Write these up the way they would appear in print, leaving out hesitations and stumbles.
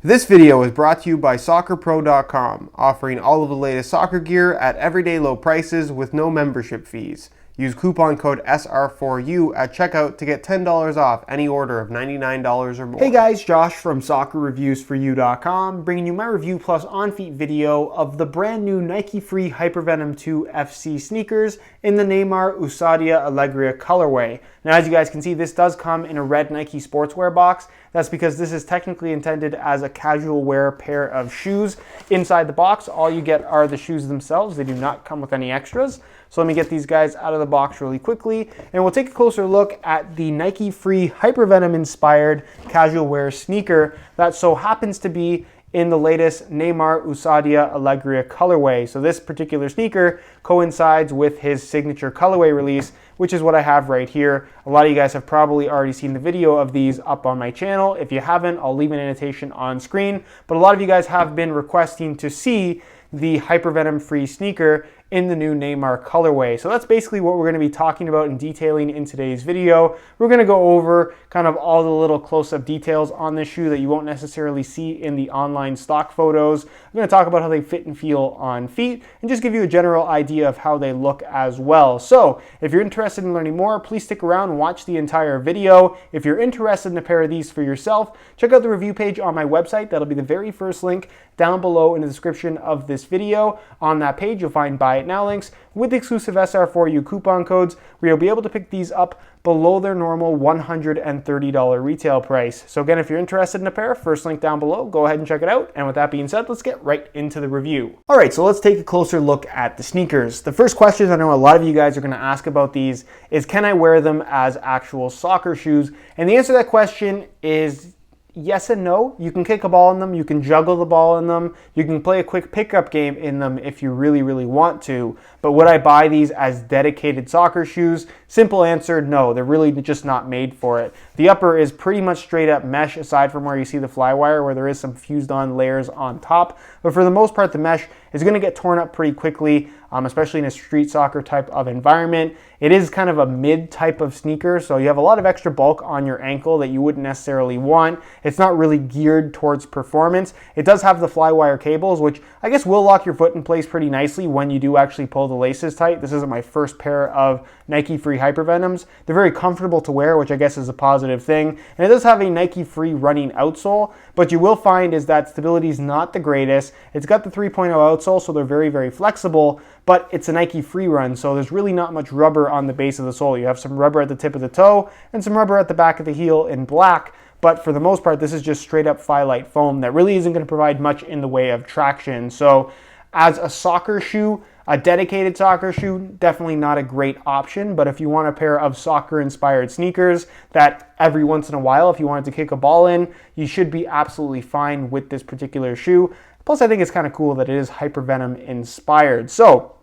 This video is brought to you by SoccerPro.com, offering all of the latest soccer gear at everyday low prices with no membership fees. Use coupon code SR4U at checkout to get $10 off any order of $99 or more. Hey guys, Josh from SoccerReviewsForYou.com, bringing you my review plus on-feet video of the brand new Nike Free Hypervenom 2 FC sneakers in the Neymar Ousadia Alegria colorway. Now, as you guys can see, this does come in a red Nike sportswear box. That's because this is technically intended as a casual wear pair of shoes. Inside the box, all you get are the shoes themselves. They do not come with any extras. So let me get these guys out of the box really quickly, and we'll take a closer look at the Nike Free Hypervenom inspired casual wear sneaker that so happens to be in the latest Neymar Ousadia Alegria colorway. So this particular sneaker coincides with his signature colorway release, which is what I have right here. A lot of you guys have probably already seen the video of these up on my channel. If you haven't, I'll leave an annotation on screen. But a lot of you guys have been requesting to see the Hypervenom free sneaker in the new Neymar colorway. So that's basically what we're going to be talking about and detailing in today's video. We're going to go over kind of all the little close-up details on this shoe that you won't necessarily see in the online stock photos. I'm going to talk about how they fit and feel on feet and just give you a general idea of how they look as well. So if you're interested in learning more, please stick around and watch the entire video. If you're interested in a pair of these for yourself, check out the review page on my website. That'll be the very first link down below in the description of this video. On that page, you'll find buy it now links with exclusive SR4U coupon codes where you'll be able to pick these up below their normal $130 retail price. So again, if you're interested in a pair, first link down below, go ahead and check it out. And with that being said, let's get right into the review. All right, so let's take a closer look at the sneakers. The first question I know a lot of you guys are going to ask about these is, can I wear them as actual soccer shoes? And the answer to that question is yes and no. You can kick a ball in them, you can juggle the ball in them, you can play a quick pickup game in them if you really, really want to. But would I buy these as dedicated soccer shoes? Simple answer, no. They're really just not made for it. The upper is pretty much straight up mesh aside from where you see the flywire where there is some fused on layers on top. But for the most part, the mesh is going to get torn up pretty quickly, especially in a street soccer type of environment. It is kind of a mid type of sneaker, so you have a lot of extra bulk on your ankle that you wouldn't necessarily want. It's not really geared towards performance. It does have the flywire cables, which I guess will lock your foot in place pretty nicely when you do actually pull the laces tight. This isn't my first pair of Nike Free Hypervenoms. They're very comfortable to wear, which I guess is a positive thing. And it does have a Nike Free running outsole, but you will find is that stability is not the greatest. It's got the 3.0 outsole, so they're very, very flexible, but it's a Nike Free run, so there's really not much rubber on the base of the sole. You have some rubber at the tip of the toe and some rubber at the back of the heel in black, but for the most part, this is just straight up Phyllite foam that really isn't going to provide much in the way of traction. So as a soccer shoe, a dedicated soccer shoe, definitely not a great option, but if you want a pair of soccer-inspired sneakers that every once in a while, if you wanted to kick a ball in, you should be absolutely fine with this particular shoe. Plus, I think it's kind of cool that it is Hypervenom inspired. So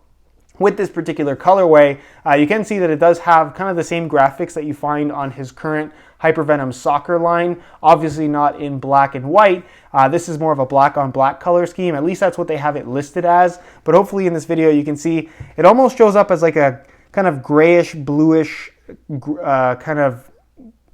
with this particular colorway, you can see that it does have kind of the same graphics that you find on his current Hypervenom soccer line. Obviously not in black and white. This is more of a black on black color scheme. At least that's what they have it listed as. But hopefully in this video you can see it almost shows up as like a kind of grayish, bluish, kind of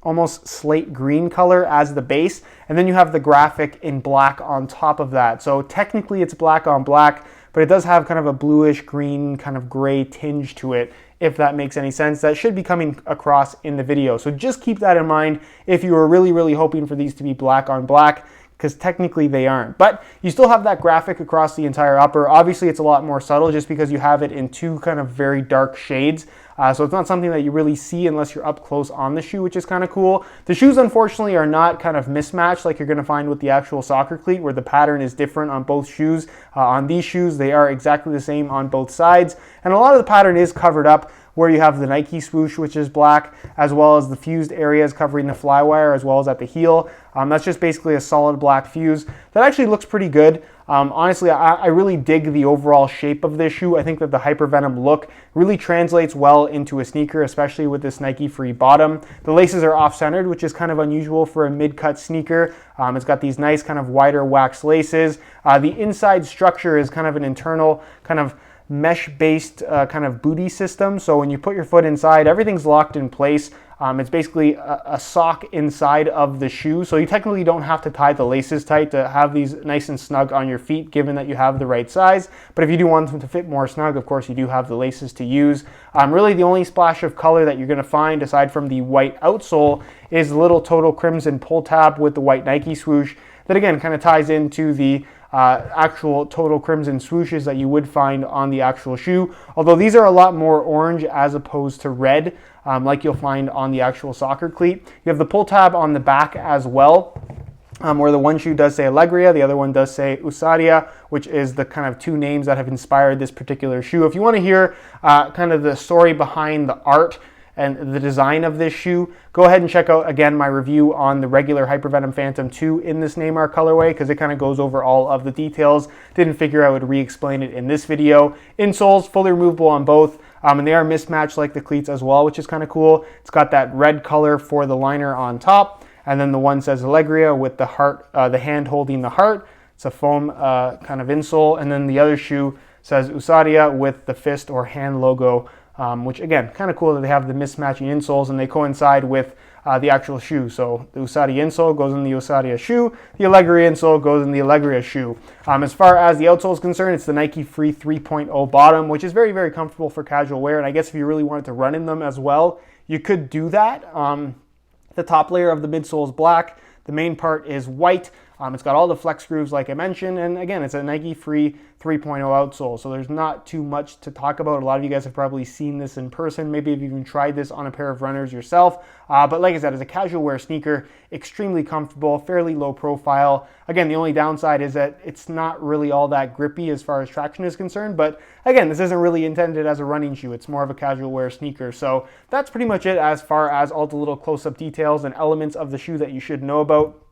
almost slate green color as the base. And then you have the graphic in black on top of that. So technically it's black on black, but it does have kind of a bluish green kind of gray tinge to it, if that makes any sense. That should be coming across in the video. So just keep that in mind if you were really, really hoping for these to be black on black, because technically they aren't. But you still have that graphic across the entire upper. Obviously it's a lot more subtle just because you have it in two kind of very dark shades. So it's not something that you really see unless you're up close on the shoe, which is kind of cool. The shoes, unfortunately, are not kind of mismatched like you're going to find with the actual soccer cleat, where the pattern is different on both shoes. On these shoes, they are exactly the same on both sides. And a lot of the pattern is covered up, where you have the Nike swoosh, which is black, as well as the fused areas covering the flywire, as well as at the heel. That's just basically a solid black fuse. That actually looks pretty good. Honestly, I really dig the overall shape of this shoe. I think that the Hypervenom look really translates well into a sneaker, especially with this Nike Free bottom. The laces are off-centered, which is kind of unusual for a mid-cut sneaker. It's got these nice kind of wider wax laces. The inside structure is kind of an internal kind of mesh-based kind of booty system. So when you put your foot inside, everything's locked in place. It's basically a sock inside of the shoe, so you technically don't have to tie the laces tight to have these nice and snug on your feet, given that you have the right size. But if you do want them to fit more snug, of course, you do have the laces to use. Really, the only splash of color that you're going to find, aside from the white outsole, is the little Total Crimson pull tab with the white Nike swoosh. That again kind of ties into the actual Total Crimson swooshes that you would find on the actual shoe, although these are a lot more orange as opposed to red, like you'll find on the actual soccer cleat. You have the pull tab on the back as well, where the one shoe does say Alegria, the other one does say Ousadia, which is the kind of two names that have inspired this particular shoe. If you want to hear kind of the story behind the art and the design of this shoe, go ahead and check out, again, my review on the regular Hypervenom Phantom 2 in this Neymar colorway, because it kind of goes over all of the details. Didn't figure I would re-explain it in this video. Insoles, fully removable on both, and they are mismatched like the cleats as well, which is kind of cool. It's got that red color for the liner on top, and then the one says Alegria with the heart, the hand holding the heart. It's a foam kind of insole, and then the other shoe says Ousadia with the fist or hand logo, which again, kind of cool that they have the mismatching insoles and they coincide with the actual shoe. So the Ousadia insole goes in the Ousadia shoe, the Alegria insole goes in the Alegria shoe. As far as the outsole is concerned, it's the Nike Free 3.0 bottom, which is very, very comfortable for casual wear. And I guess if you really wanted to run in them as well, you could do that. The top layer of the midsole is black. The main part is white. It's got all the flex grooves like I mentioned, and again, it's a Nike Free 3.0 outsole, so there's not too much to talk about. A lot of you guys have probably seen this in person, maybe you've even tried this on a pair of runners yourself, but like I said, as a casual wear sneaker, extremely comfortable, fairly low profile. Again, the only downside is that it's not really all that grippy as far as traction is concerned, but again, this isn't really intended as a running shoe, it's more of a casual wear sneaker. So that's pretty much it as far as all the little close-up details and elements of the shoe that you should know about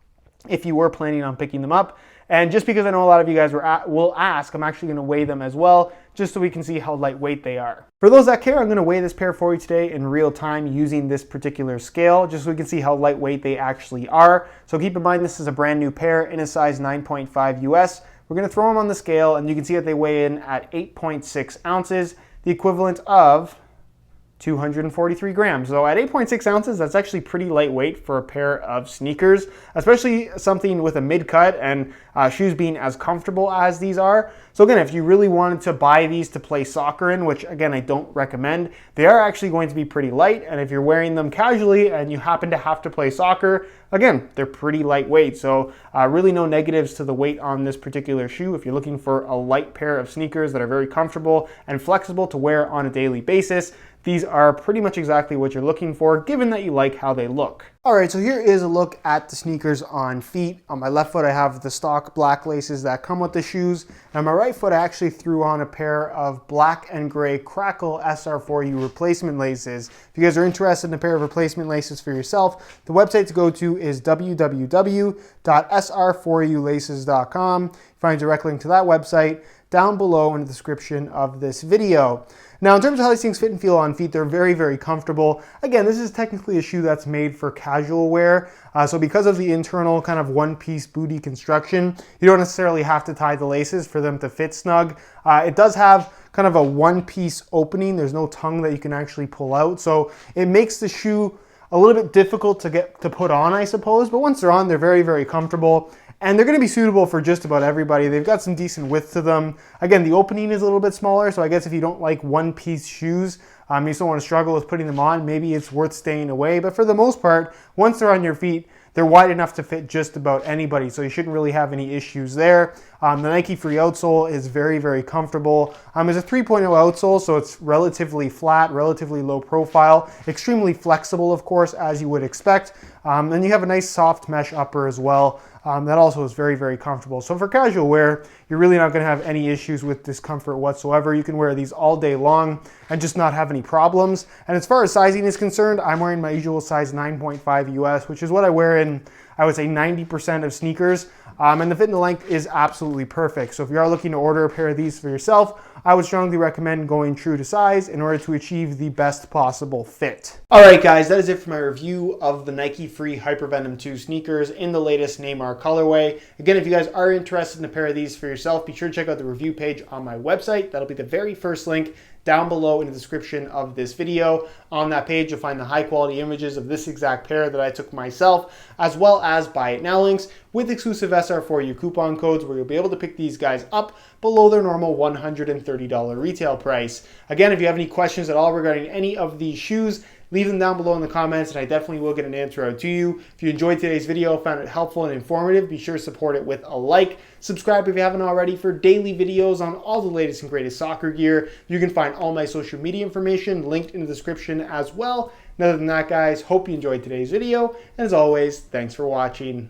if you were planning on picking them up. And just because I know a lot of you guys will ask, I'm actually going to weigh them as well, just so we can see how lightweight they are. For those that care, I'm going to weigh this pair for you today in real time using this particular scale, just so we can see how lightweight they actually are. So keep in mind, this is a brand new pair in a size 9.5 US. We're going to throw them on the scale, and you can see that they weigh in at 8.6 ounces, the equivalent of 243 grams. So at 8.6 ounces, that's actually pretty lightweight for a pair of sneakers, especially something with a mid-cut and shoes being as comfortable as these are. So again, if you really wanted to buy these to play soccer in, which again, I don't recommend, they are actually going to be pretty light. And if you're wearing them casually and you happen to have to play soccer, again, they're pretty lightweight. So really no negatives to the weight on this particular shoe. If you're looking for a light pair of sneakers that are very comfortable and flexible to wear on a daily basis, these are pretty much exactly what you're looking for, given that you like how they look. All right, so here is a look at the sneakers on feet. On my left foot, I have the stock black laces that come with the shoes. And on my right foot, I actually threw on a pair of black and gray Crackle SR4U replacement laces. If you guys are interested in a pair of replacement laces for yourself, the website to go to is www.sr4ulaces.com. Find a direct link to that website down below in the description of this video. Now, in terms of how these things fit and feel on feet, they're very, very comfortable. Again, this is technically a shoe that's made for casual wear. So because of the internal kind of one-piece booty construction, you don't necessarily have to tie the laces for them to fit snug. It does have kind of a one-piece opening. There's no tongue that you can actually pull out. So it makes the shoe a little bit difficult to get to put on, I suppose. But once they're on, they're very, very comfortable. And they're going to be suitable for just about everybody. They've got some decent width to them. Again, the opening is a little bit smaller, so I guess if you don't like one-piece shoes, you still want to struggle with putting them on, maybe it's worth staying away. But for the most part, once they're on your feet, they're wide enough to fit just about anybody, so you shouldn't really have any issues there. The Nike Free outsole is very, very comfortable. It's a 3.0 outsole, so it's relatively flat, relatively low profile, extremely flexible, of course, as you would expect. And you have a nice soft mesh upper as well. That also is very, very comfortable. So for casual wear, you're really not going to have any issues with discomfort whatsoever. You can wear these all day long and just not have any problems. And as far as sizing is concerned, I'm wearing my usual size 9.5 US, which is what I wear in, I would say, 90% of sneakers. And the fit and the length is absolutely perfect. So if you are looking to order a pair of these for yourself, I would strongly recommend going true to size in order to achieve the best possible fit. All right, guys, that is it for my review of the Nike Free Hypervenom 2 sneakers in the latest Neymar colorway. Again, if you guys are interested in a pair of these for yourself, be sure to check out the review page on my website. That'll be the very first link down below in the description of this video. On that page, you'll find the high quality images of this exact pair that I took myself, as well as buy it now links with exclusive SR4U coupon codes where you'll be able to pick these guys up below their normal $130 retail price. Again, if you have any questions at all regarding any of these shoes, leave them down below in the comments and I definitely will get an answer out to you. If you enjoyed today's video, found it helpful and informative, be sure to support it with a like. Subscribe if you haven't already for daily videos on all the latest and greatest soccer gear. You can find all my social media information linked in the description as well. And other than that, guys, hope you enjoyed today's video. And as always, thanks for watching.